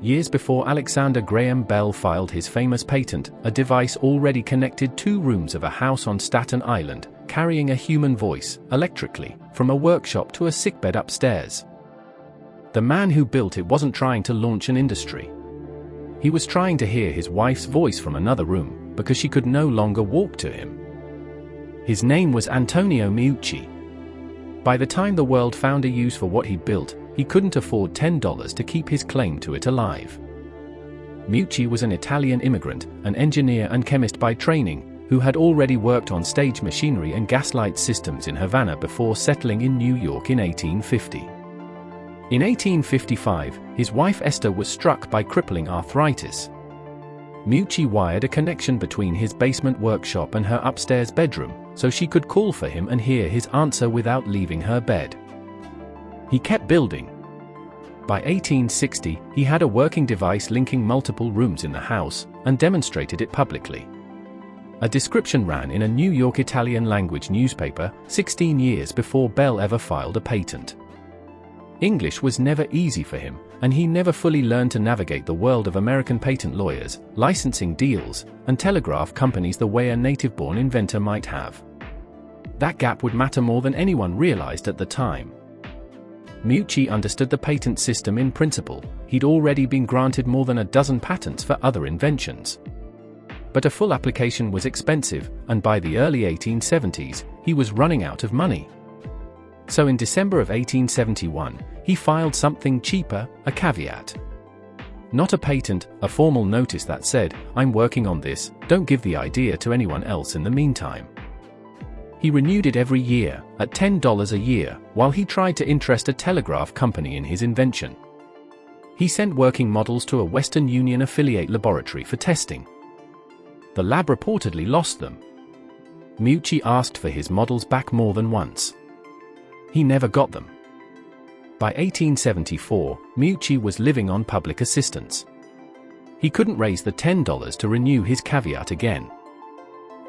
years before Alexander Graham Bell filed his famous patent, a device already connected 2 rooms of a house on Staten Island, carrying a human voice, electrically, from a workshop to a sickbed upstairs. The man who built it wasn't trying to launch an industry. He was trying to hear his wife's voice from another room, because she could no longer walk to him. His name was Antonio Meucci. By the time the world found a use for what he'd built, he couldn't afford $10 to keep his claim to it alive. Meucci was an Italian immigrant, an engineer and chemist by training, who had already worked on stage machinery and gaslight systems in Havana before settling in New York in 1850. In 1855, his wife Esther was struck by crippling arthritis. Meucci wired a connection between his basement workshop and her upstairs bedroom, so she could call for him and hear his answer without leaving her bed. He kept building. By 1860, he had a working device linking multiple rooms in the house, and demonstrated it publicly. A description ran in a New York Italian-language newspaper, 16 years before Bell ever filed a patent. English was never easy for him, and he never fully learned to navigate the world of American patent lawyers, licensing deals, and telegraph companies the way a native-born inventor might have. That gap would matter more than anyone realized at the time. Meucci understood the patent system in principle. He'd already been granted more than a dozen patents for other inventions. But a full application was expensive, and by the early 1870s, he was running out of money. So in December of 1871, he filed something cheaper, a caveat. Not a patent, a formal notice that said, "I'm working on this, don't give the idea to anyone else in the meantime." He renewed it every year, at $10 a year, while he tried to interest a telegraph company in his invention. He sent working models to a Western Union affiliate laboratory for testing. The lab reportedly lost them. Meucci asked for his models back more than once. He never got them. By 1874, Meucci was living on public assistance. He couldn't raise the $10 to renew his caveat again.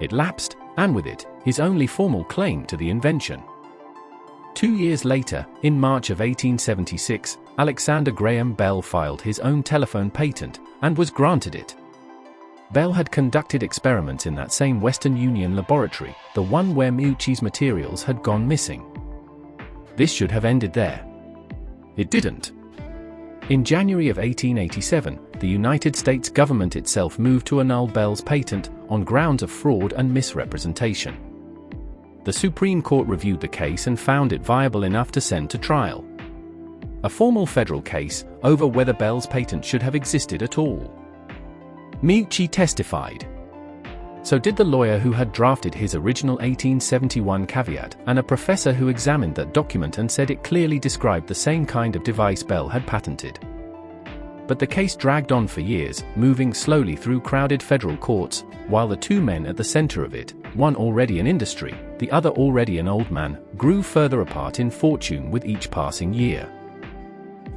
It lapsed, and with it, his only formal claim to the invention. 2 years later, in March of 1876, Alexander Graham Bell filed his own telephone patent, and was granted it. Bell had conducted experiments in that same Western Union laboratory, the one where Meucci's materials had gone missing. This should have ended there. It didn't. In January of 1887, the United States government itself moved to annul Bell's patent, on grounds of fraud and misrepresentation. The Supreme Court reviewed the case and found it viable enough to send to trial. A formal federal case, over whether Bell's patent should have existed at all. Meucci testified. So did the lawyer who had drafted his original 1871 caveat, and a professor who examined that document and said it clearly described the same kind of device Bell had patented. But the case dragged on for years, moving slowly through crowded federal courts, while the two men at the center of it, one already in industry, the other already an old man, grew further apart in fortune with each passing year.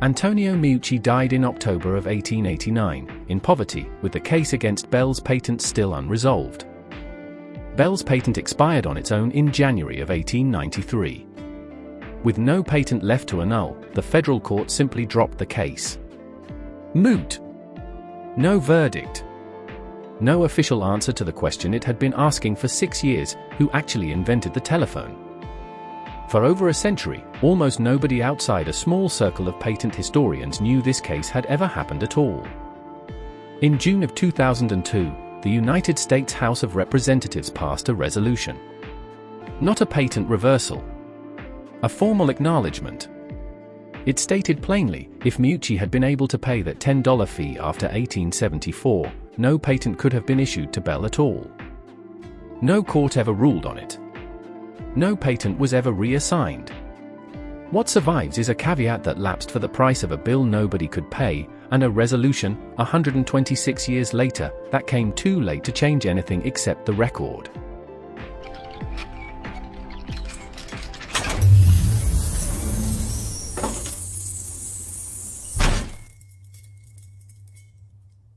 Antonio Meucci died in October of 1889, in poverty, with the case against Bell's patent still unresolved. Bell's patent expired on its own in January of 1893. With no patent left to annul, the federal court simply dropped the case. Moot. No verdict. No official answer to the question it had been asking for 6 years: who actually invented the telephone? For over a century, almost nobody outside a small circle of patent historians knew this case had ever happened at all. In June of 2002, the United States House of Representatives passed a resolution. Not a patent reversal. A formal acknowledgement. It stated plainly, if Meucci had been able to pay that $10 fee after 1874, no patent could have been issued to Bell at all. No court ever ruled on it. No patent was ever reassigned. What survives is a caveat that lapsed for the price of a bill nobody could pay, and a resolution, 126 years later, that came too late to change anything except the record.